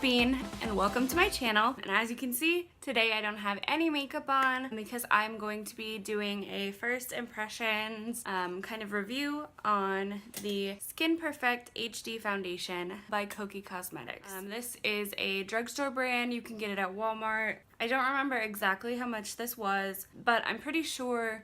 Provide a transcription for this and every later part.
Bean and welcome to my channel. And as you can see, today I don't have any makeup on because I'm going to be doing a first impressions kind of review on the Skin Perfect HD foundation by Kokie Cosmetics. This is a drugstore brand. You can get it at Walmart. I don't remember exactly how much this was, but I'm pretty sure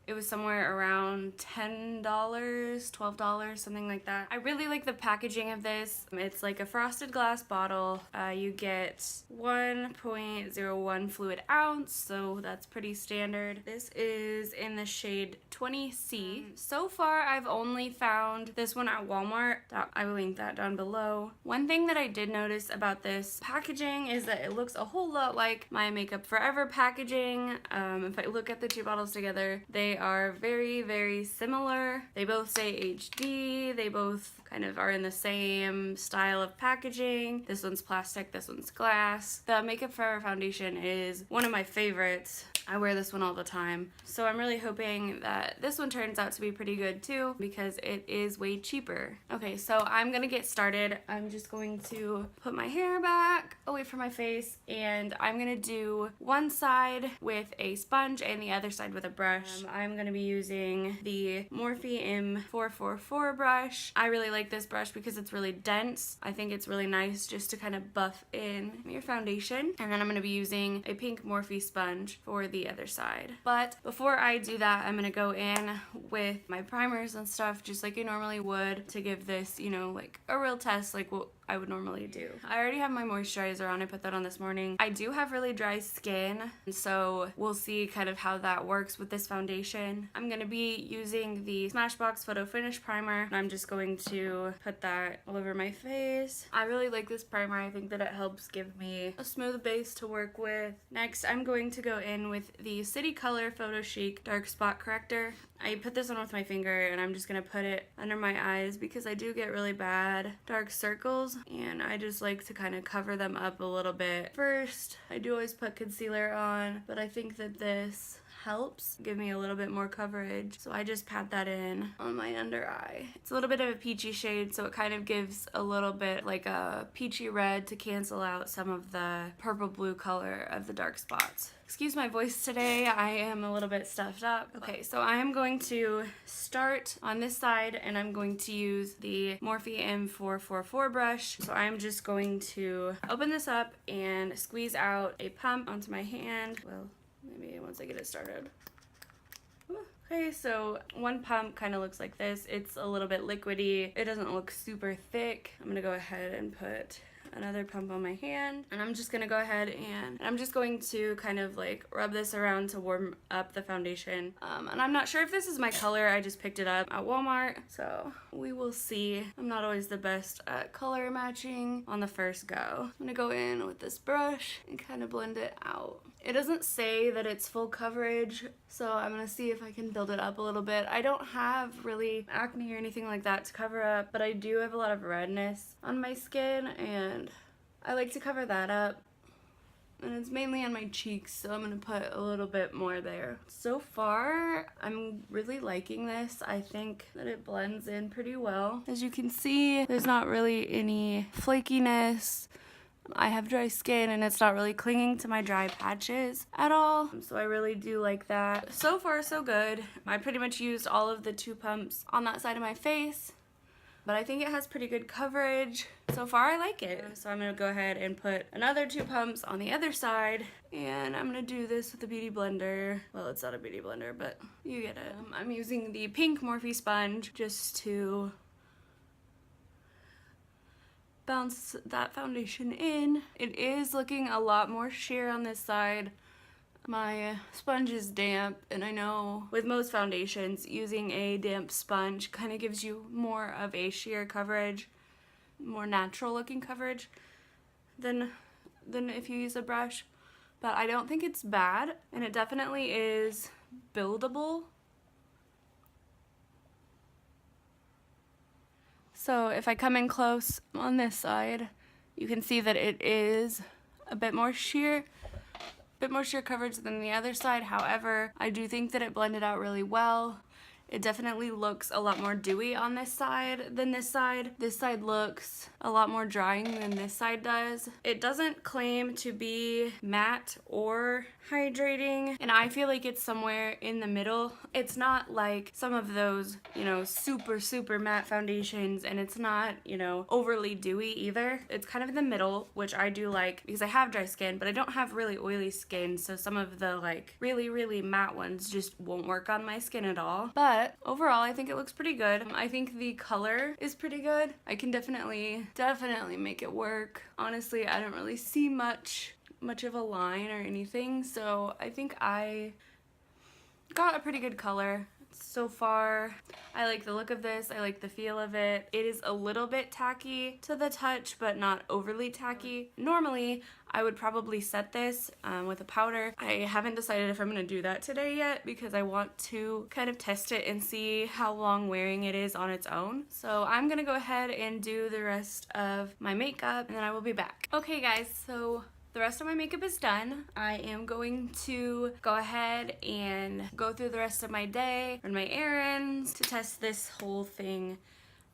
it was somewhere around $10, $12, something like that. I really like the packaging of this. It's like a frosted glass bottle. You get 1.01 fluid ounce, so that's pretty standard. This is in the shade 20C. So far, I've only found this one at Walmart. I will link that down below. One thing that I did notice about this packaging is that it looks a whole lot like my Makeup Forever packaging. If I look at the two bottles together, they are very, very similar. They both say HD. They both kind of are in the same style of packaging. This one's plastic, this one's glass. The Makeup Forever foundation is one of my favorites. I wear this one all the time. So I'm really hoping that this one turns out to be pretty good too because it is way cheaper. Okay, so I'm gonna get started. I'm just going to put my hair back away from my face and I'm gonna do one side with a sponge and the other side with a brush. I'm gonna be using the Morphe M444 brush. I really like this brush because it's really dense. I think it's really nice just to kind of buff in your foundation. And then I'm gonna be using a pink Morphe sponge for the other side. But before I do that, I'm gonna go in with my primers and stuff just like you normally would to give this, you know, like a real test like what I would normally do. I already have my moisturizer on. I put that on this morning. I do have really dry skin, so we'll see kind of how that works with this foundation. I'm gonna be using the Smashbox Photo Finish Primer, and I'm just going to put that all over my face. I really like this primer. I think that it helps give me a smooth base to work with. Next, I'm going to go in with the City Color Photo Chic Dark Spot Corrector. I put this on with my finger and I'm just gonna put it under my eyes because I do get really bad dark circles and I just like to kind of cover them up a little bit. First, I do always put concealer on, but I think that this helps give me a little bit more coverage. So I just pat that in on my under eye. It's a little bit of a peachy shade, so it kind of gives a little bit like a peachy red to cancel out some of the purple blue color of the dark spots. Excuse my voice today, I am a little bit stuffed up. Okay, so I am going to start on this side and I'm going to use the Morphe M444 brush. So I'm just going to open this up and squeeze out a pump onto my hand. Well, maybe once I get it started. Okay, so one pump kind of looks like this. It's a little bit liquidy. It doesn't look super thick. I'm gonna go ahead and put another pump on my hand, and I'm just gonna go ahead and I'm just going to kind of like rub this around to warm up the foundation. And I'm not sure if this is my color. I just picked it up at Walmart, so we will see. I'm not always the best at color matching on the first go. I'm gonna go in with this brush and kind of blend it out. It doesn't say that it's full coverage, so I'm gonna see if I can build it up a little bit. I don't have really acne or anything like that to cover up, but I do have a lot of redness on my skin, and I like to cover that up. And it's mainly on my cheeks, so I'm gonna put a little bit more there. So far, I'm really liking this. I think that it blends in pretty well. As you can see, there's not really any flakiness. I have dry skin and it's not really clinging to my dry patches at all, so I really do like that. So far so good. I pretty much used all of the 2 pumps on that side of my face, but I think it has pretty good coverage. So far I like it. So I'm gonna go ahead and put another 2 pumps on the other side, and I'm gonna do this with a beauty blender. Well, it's not a beauty blender, but you get it. I'm using the pink Morphe sponge just to bounce that foundation in. It is looking a lot more sheer on this side. My sponge is damp, and I know with most foundations using a damp sponge kind of gives you more of a sheer coverage, more natural looking coverage than if you use a brush. But I don't think it's bad, and it definitely is buildable. So if I come in close on this side, you can see that it is a bit more sheer coverage than the other side. However, I do think that it blended out really well. It definitely looks a lot more dewy on this side than this side. This side looks a lot more drying than this side does. It doesn't claim to be matte or hydrating, and I feel like it's somewhere in the middle. It's not like some of those, you know, super matte foundations, and it's not, you know, overly dewy either. It's kind of in the middle, which I do like because I have dry skin, but I don't have really oily skin, so some of the like really matte ones just won't work on my skin at all. But overall, I think it looks pretty good. I think the color is pretty good. I can definitely make it work. Honestly, I don't really see much of a line or anything, so I think I got a pretty good color so far. I like the look of this. I like the feel of it. It is a little bit tacky to the touch, but not overly tacky. Normally, I would probably set this with a powder. I haven't decided if I'm going to do that today yet because I want to kind of test it and see how long wearing it is on its own. So I'm going to go ahead and do the rest of my makeup and then I will be back. Okay guys, so the rest of my makeup is done. I am going to go ahead and go through the rest of my day, run my errands to test this whole thing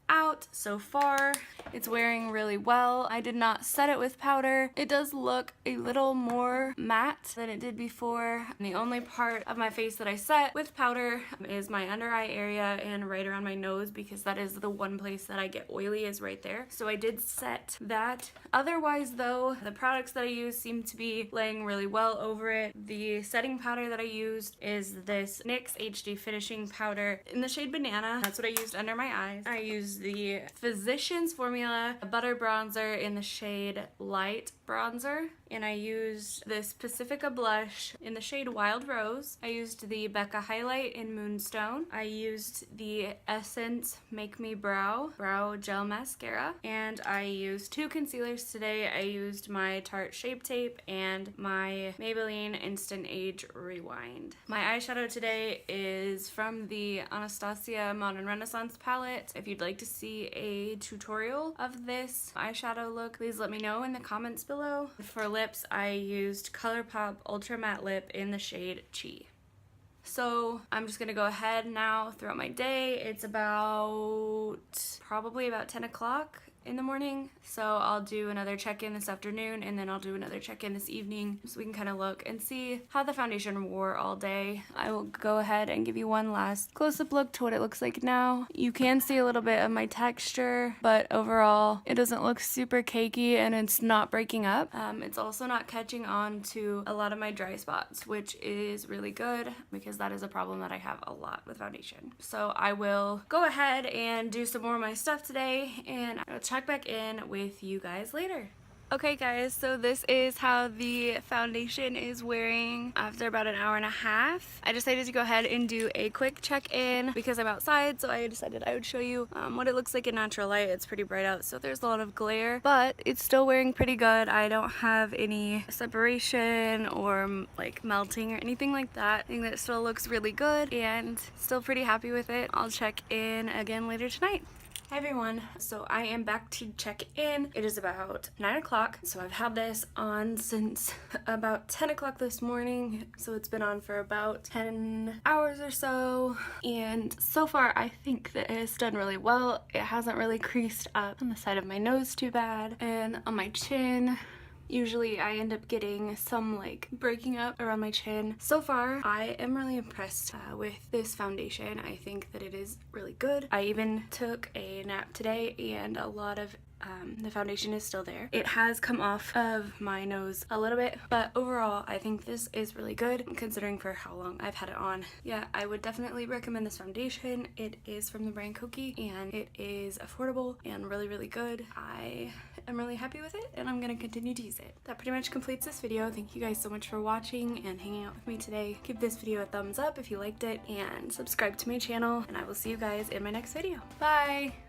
out. So far, it's wearing really well. I did not set it with powder. It does look a little more matte than it did before. And the only part of my face that I set with powder is my under eye area and right around my nose, because that is the one place that I get oily, is right there. So I did set that. Otherwise though, the products that I use seem to be laying really well over it. The setting powder that I used is this NYX HD finishing powder in the shade Banana. That's what I used under my eyes. I used the Physicians Formula Butter Bronzer in the shade Light Bronzer, and I used this Pacifica blush in the shade Wild Rose. I used the Becca highlight in Moonstone. I used the Essence Make Me Brow Gel Mascara, and I used two concealers today. I used my Tarte Shape Tape and my Maybelline Instant Age Rewind. My eyeshadow today is from the Anastasia Modern Renaissance palette. If you'd like to see a tutorial of this eyeshadow look, please let me know in the comments below. For lips, I used ColourPop Ultra Matte Lip in the shade Chic. So I'm just gonna go ahead now throughout my day. It's probably about 10 o'clock in the morning, so I'll do another check-in this afternoon and then I'll do another check-in this evening so we can kind of look and see how the foundation wore all day. I will go ahead and give you one last close-up look to what it looks like now. You can see a little bit of my texture, but overall it doesn't look super cakey and it's not breaking up. It's also not catching on to a lot of my dry spots, which is really good because that is a problem that I have a lot with foundation. So I will go ahead and do some more of my stuff today and I'll check back in with you guys later. Okay guys, so this is how the foundation is wearing after about an hour and a half. I decided to go ahead and do a quick check-in because I'm outside, so I decided I would show you what it looks like in natural light. It's pretty bright out, so there's a lot of glare, but it's still wearing pretty good. I don't have any separation or like melting or anything like that. I think that it still looks really good and still pretty happy with it. I'll check in again later tonight. Hi everyone, so I am back to check in. It is about 9 o'clock, so I've had this on since about 10 o'clock this morning, so it's been on for about 10 hours or so, and so far I think that it has done really well. It hasn't really creased up on the side of my nose too bad, and on my chin. Usually I end up getting some like breaking up around my chin. So far, I am really impressed with this foundation. I think that it is really good. I even took a nap today and a lot of the foundation is still there. It has come off of my nose a little bit, but overall I think this is really good considering for how long I've had it on. Yeah, I would definitely recommend this foundation. It is from the brand Kokie and it is affordable and really good. I am really happy with it and I'm gonna continue to use it. That pretty much completes this video. Thank you guys so much for watching and hanging out with me today. Give this video a thumbs up if you liked it and subscribe to my channel, and I will see you guys in my next video. Bye!